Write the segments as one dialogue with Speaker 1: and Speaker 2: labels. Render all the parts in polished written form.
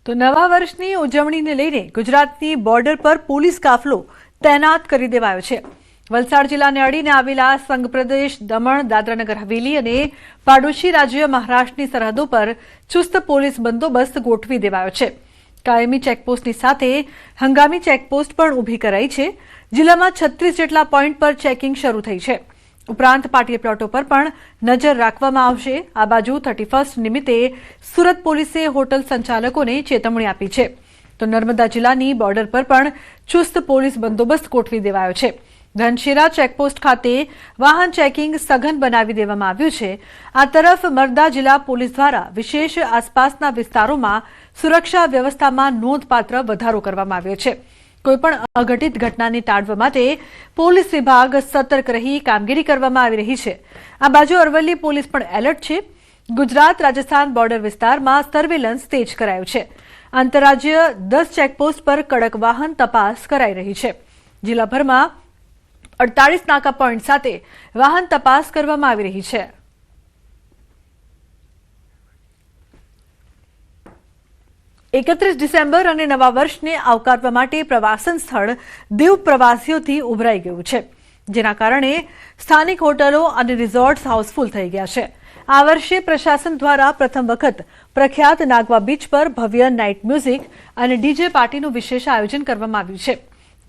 Speaker 1: તો નવા વર્ષની ઉજવણીને લઈને ગુજરાતની બોર્ડર પર પોલીસ કાફલો તૈનાત કરી દેવાયો છે। વલસાડ જિલ્લાને અડીને આવેલા સંઘ પ્રદેશ દમણ દાદરાનગર હવેલી અને પાડોશી રાજ્ય મહારાષ્ટ્રની સરહદો પર ચુસ્ત પોલીસ બંદોબસ્ત ગોઠવી દેવાયો છે। કાયમી ચેકપોસ્ટની સાથે હંગામી ચેકપોસ્ટ પણ ઊભી કરાઈ છે। જિલ્લામાં 36 જેટલા પોઈન્ટ પર ચેકિંગ શરૂ થઈ છે। ઉપરાંત પાર્ટી પ્લોટો પર પણ નજર રાખવામાં આવશે। આ બાજુ 31 નિમિત્તે સુરત પોલીસે હોટલ સંચાલકોને ચેતવણી આપી છે। તો નર્મદા જિલ્લાની બોર્ડર પર પણ ચુસ્ત પોલીસ બંદોબસ્ત ગોઠવી દેવાયો છે। ધનશેરા ચેકપોસ્ટ ખાતે વાહન ચેકિંગ સઘન બનાવી દેવામાં આવ્યું છે। આ તરફ મરદા જિલ્લા પોલીસ દ્વારા વિશેષ આસપાસના વિસ્તારોમાં સુરક્ષા વ્યવસ્થામાં નોંધપાત્ર વધારો કરવામાં આવ્યો છે। કોઈપણ અઘટિત ઘટનાને ટાળવા માટે પોલીસ વિભાગ સતર્ક રહી કામગીરી કરવામાં આવી રહી છે। આ બાજુ અરવલ્લી પોલીસ પણ એલર્ટ છે। ગુજરાત રાજસ્થાન બોર્ડર વિસ્તારમાં સર્વેલન્સ તેજ કરાયું છે। આંતરરાજ્ય 10 ચેકપોસ્ટ પર કડક વાહન તપાસ કરાઈ રહી છે। જિલ્લાભરમાં 48 નાકા પોઈન્ટ સાથે વાહન તપાસ કરવામાં આવી રહી છે। 31 ડિસેમ્બર અને નવા વર્ષને આવકારવા માટે પ્રવાસન સ્થળ દીવ પ્રવાસીઓથી ઉભરાઈ ગયું છે, જેના કારણે સ્થાનિક હોટલો અને રિઝોર્ટ્સ હાઉસફુલ થઈ ગયા છે। આ વર્ષે પ્રશાસન દ્વારા પ્રથમ વખત પ્રખ્યાત નાગવા બીચ પર ભવ્ય નાઇટ મ્યુઝિક અને ડીજે પાર્ટીનું વિશેષ આયોજન કરવામાં આવ્યું છે,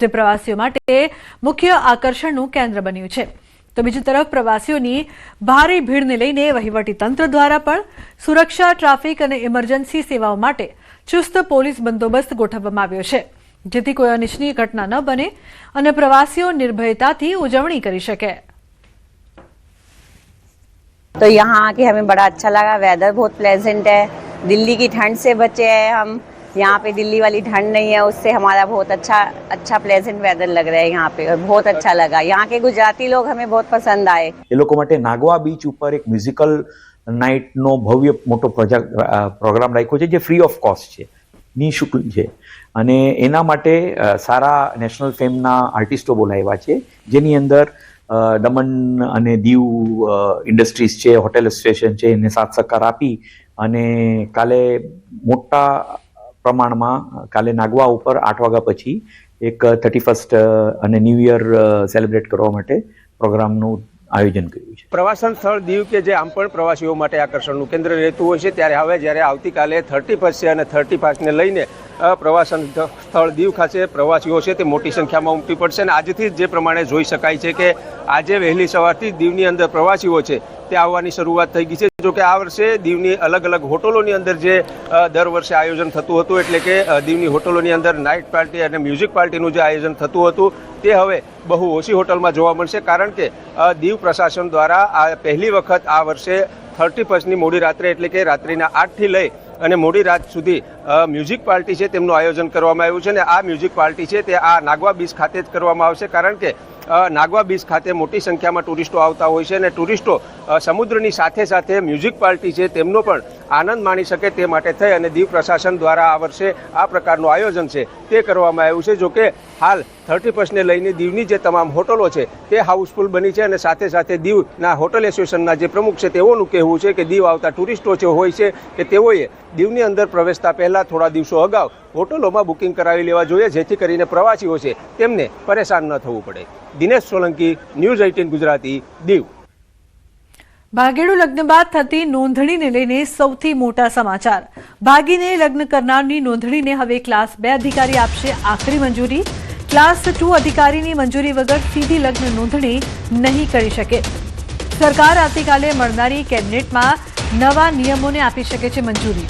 Speaker 1: જે પ્રવાસીઓ માટે મુખ્ય આકર્ષણનું કેન્દ્ર બન્યું છે। તો બીજી તરફ પ્રવાસીઓની ભારે ભીડને લઈને વહીવટીતંત્ર દ્વારા પણ સુરક્ષા, ટ્રાફિક અને ઇમરજન્સી સેવાઓ માટે ચુસ્ત પોલીસ બંદોબસ્ત ગોઠવવામાં આવ્યો છે, જેથી કોઈ અનિચ્છનીય ઘટના ન બને અને પ્રવાસીઓ નિર્ભયતાથી ઉજવણી કરી શકે।
Speaker 2: तो यहाँ आके हमें बड़ा अच्छा लगा। वेदर बहुत प्लेजेंट है। दिल्ली की ठंड से बचे हैं हम। यहाँ पे दिल्ली वाली ठंड नहीं है, उससे हमारा बहुत अच्छा प्लेजेंट वेदर लग रहा है यहाँ पे, और बहुत अच्छा लगा। यहाँ के गुजराती लोग हमें बहुत पसंद आए।
Speaker 3: એ લોકો માટે નાગવા બીચ ઉપર એક મ્યુઝિકલ નાઇટનો ભવ્ય મોટો પ્રોગ્રામ રાખ્યો છે, જે ફ્રી ઓફ કોસ્ટ છે, નિઃશુલ્ક છે, અને એના માટે સારા નેશનલ ફેમના આર્ટિસ્ટો બોલાવ્યા છે, જેની અંદર દમણ અને દીવ ઇન્ડસ્ટ્રીઝ છે, હોટેલ એસોસિએશન છે, એને સાથ સહકાર આપી અને કાલે મોટા પ્રમાણમાં કાલે નાગવા ઉપર 8 વાગ્યા પછી એક 31 અને ન્યૂ યર સેલિબ્રેટ કરવા માટે પ્રોગ્રામનું આયોજન કર્યું છે।
Speaker 4: પ્રવાસન સ્થળ દીવ કે જે આમ પણ પ્રવાસીઓ માટે આકર્ષણનું કેન્દ્ર રહેતું હોય છે, ત્યારે હવે જ્યારે આવતીકાલે 31 છે અને 35ને લઈને પ્રવાસન સ્થળ દીવ ખાતે પ્રવાસીઓ છે તે મોટી સંખ્યામાં ઉમટી પડશે। અને આજથી જે પ્રમાણે જોઈ શકાય છે કે આજે વહેલી સવારથી દીવની અંદર પ્રવાસીઓ છે તે આવવાની શરૂઆત થઈ ગઈ છે। જો કે આ વર્ષે દીવની અલગ અલગ હોટલોની અંદર જે દર વર્ષે આયોજન થતું હતું, એટલે કે દીવની હોટલોની અંદર નાઇટ પાર્ટી અને મ્યુઝિક પાર્ટીનું જે આયોજન થતું હતું તે હવે બહુ ઓછી હોટલમાં જોવા મળશે, કારણ કે દીવ પ્રશાસન દ્વારા આ પહેલી વખત આ વર્ષે 31ની મોડી રાત્રે, એટલે કે રાત્રિના 8થી લઈ અને મોડી રાત સુધી મ્યુઝિક પાર્ટી છે તેમનું આયોજન કરવામાં આવ્યું છે। અને આ મ્યુઝિક પાર્ટી છે તે આ નાગવા બીચ ખાતે જ કરવામાં આવશે, કારણ કે નાગવા બીચ ખાતે મોટી સંખ્યામાં ટુરિસ્ટો આવતા હોય છે અને ટુરિસ્ટો સમુદ્રની સાથે સાથે મ્યુઝિક પાર્ટી છે તેમનો પણ આનંદ માણી શકે તે માટે થઈ અને દીવ પ્રશાસન દ્વારા આ વર્ષે આ પ્રકારનું આયોજન છે તે કરવામાં આવ્યું છે। જો કે હાલ 31ને લઈને દીવની જે તમામ હોટલો છે તે હાઉસફુલ બની છે અને સાથે સાથે દીવના હોટલ એસોસિએશનના જે પ્રમુખ છે તેઓનું કહેવું છે કે દીવ આવતા ટુરિસ્ટો જે હોય છે કે તેઓએ દીવની અંદર પ્રવેશતા પહેલાં થોડા દિવસો અગાઉ હોટલોમાં બુકિંગ કરાવી લેવા જોઈએ, જેથી કરીને પ્રવાસીઓ છે તેમને પરેશાન ન થવું પડે। દિનેશ સોલંકી, ન્યૂઝ 18 ગુજરાતી, દીવ।
Speaker 1: ભાગેડુ લગ્ન બાદ થતી નોંધણીને લઈને સૌથી મોટા સમાચાર। ભાગીને લગ્ન કરનારની નોંધણીને હવે ક્લાસ 2 અધિકારી આપશે આખરી મંજૂરી। ક્લાસ 2 અધિકારીની મંજૂરી વગર સીધી લગ્ન નોંધણી નહીં કરી શકે। સરકાર આવતીકાલે મળનારી કેબિનેટમાં નવા નિયમોને આપી શકે છે મંજૂરી।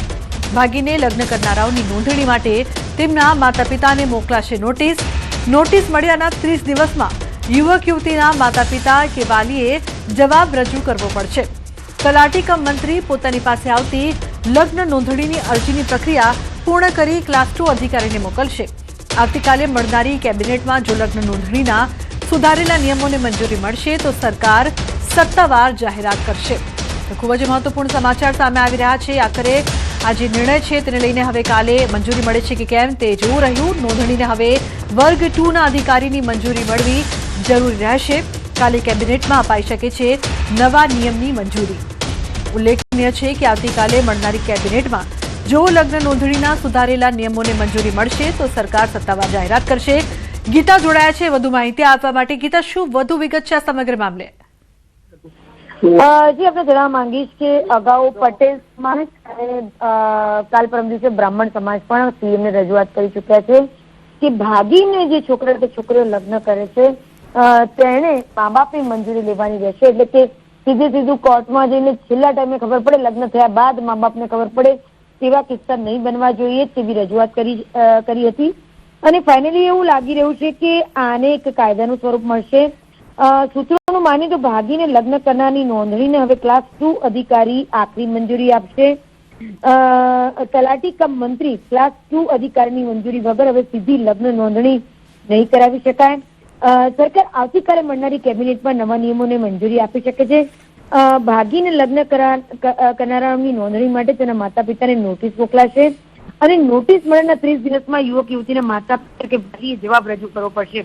Speaker 1: ભાગીને લગ્ન કરનારાઓની નોંધણી માટે તેમના માતા પિતાને મોકલાશે નોટિસ। નોટિસ મળ્યાના 30 દિવસમાં યુવક યુવતીના માતા પિતા કે વાલીએ જવાબ રજૂ કરવો પડશે। તલાટી કમ મંત્રી પોતાની પાસે આવતી લગ્ન નોંધણીની અરજીની પ્રક્રિયા પૂર્ણ કરી ક્લાસ 2 અધિકારીને મોકલશે। આવતીકાલે મળનારી કેબિનેટમાં જો લગ્ન નોંધણીના સુધારેલા નિયમોને મંજૂરી મળશે તો સરકાર સત્તાવાર જાહેરાત કરશે। તો ખૂબ જ મહત્વપૂર્ણ સમાચાર સામે આવી રહ્યા છે। આખરે આ જે નિર્ણય છે તેને લઈને હવે કાલે મંજૂરી મળે છે કે કેમ તે જોવું રહ્યું। નોંધણીને હવે વર્ગ 2ના અધિકારીની મંજૂરી મળવી જરૂરી રહેશે। કાલે કેબિનેટમાં અપાઈ શકે છે નવા નિયમની મંજૂરી। ઉલ્લેખનીય છે કે આવતીકાલે મળનારી કેબિનેટમાં જો લગ્ન નોંધણીના સુધારેલા નિયમોને મંજૂરી મળશે તો સરકાર સત્તાવાર જાહેરાત કરશે. ગીતા જોડાયા છે વધુ માહિતી આપવા માટે. ગીતા, શું વધુ વિગત છે આ સમગ્ર મામલે?
Speaker 5: જી, આપણે જણાવવા માંગીશ કે અગાઉ પટેલ સમાજ અને કાલ પરમ દિવસે બ્રાહ્મણ સમાજ પણ સીએમને રજૂઆત કરી ચુક્યા છે કે ભાગીને જે છોકરા કે છોકરીઓ લગ્ન કરે છે તેને મા બાપની મંજૂરી લેવાની રહેશે. એટલે કે સીધું કોર્ટમાં જઈને છેલ્લા ટાઈમે ખબર પડે, લગ્ન થયા બાદ મા બાપને ખબર પડે, તેવા કિસ્સા નહીં બનવા જોઈએ તેવી રજૂઆત કરી હતી. અને ફાઇનલી એવું લાગી રહ્યું છે કે આને એક કાયદાનું સ્વરૂપ મળશે. સૂત્રોનું માનીએ તો ભાગીને લગ્ન કરનારની નોંધણીને હવે ક્લાસ 2 અધિકારી આખરી મંજૂરી આપશે. તલાટી કમ મંત્રી ક્લાસ 2 અધિકારીની મંજૂરી વગર હવે સીધી લગ્ન નોંધણી નહીં કરાવી શકાય. સરકાર આવતીકાલે મળનારી કેબિનેટમાં નવા નિયમોને મંજૂરી આપી શકે છે. ભાગીને લગ્ન કરનારાની નોંધણી માટે તેના માતા પિતાને નોટિસ મોકલાશે અને નોટિસ મળેના 30 દિવસમાં યુવક યુવતીના માતા પિતા કે ભાઈએ જવાબ રજૂ કરવો પડશે.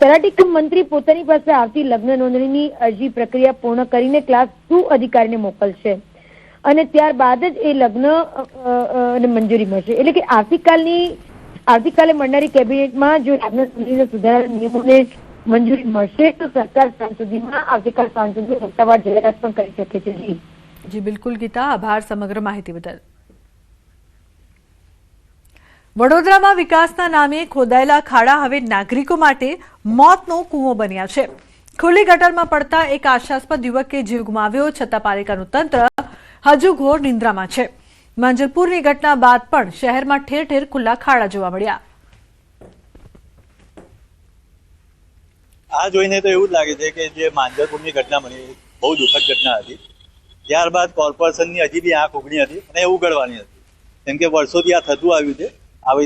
Speaker 5: તલાટી કમ મંત્રી પોતાની પાસે આવતી લગ્ન નોંધણીની અરજી પ્રક્રિયા પૂર્ણ કરીને ક્લાસ 2 અધિકારીને મોકલશે અને ત્યારબાદ જ એ લગ્ન મંજૂરી મળશે. એટલે કે આવતીકાલે મળનારી કેબિનેટમાં જો લગ્ન નોંધણીના સુધારેલા નિયમોને મંજૂરી મળશે તો સરકાર આવતીકાલ સાંજ સુધી સત્તાવાર જાહેરાત પણ કરી શકે છે.
Speaker 1: જી બિલકુલ ગીતા, આભાર સમગ્ર માહિતી બદલ. વડોદરામાં વિકાસના નામે ખોદાયેલા ખાડા હવે નાગરિકો માટે મોતનો કૂવો બન્યા છે. ખુલ્લી ગટરમાં પડતા એક આશાસ્પદ યુવકે જીવ ગુમાવ્યો, છતાં પાલિકાનું તંત્ર હજુ ઘોર નિંદ્રામાં છે. માંજલપુરની ઘટના બાદ પણ શહેરમાં ઠેર ઠેર ખુલ્લા ખાડા જોવા મળ્યા.
Speaker 6: આ જોઈને તો એવું જ લાગે છે કે જે માંજલપુરની ઘટના બની બહુ દુઃખદ ઘટના હતી. ત્યારબાદ કોર્પોરેશનની હજી બી આંખ ઉઘડી હતી અને ઉગડવાની હતી, કેમ કે વર્ષોથી આ થતું આવ્યું છે. આવી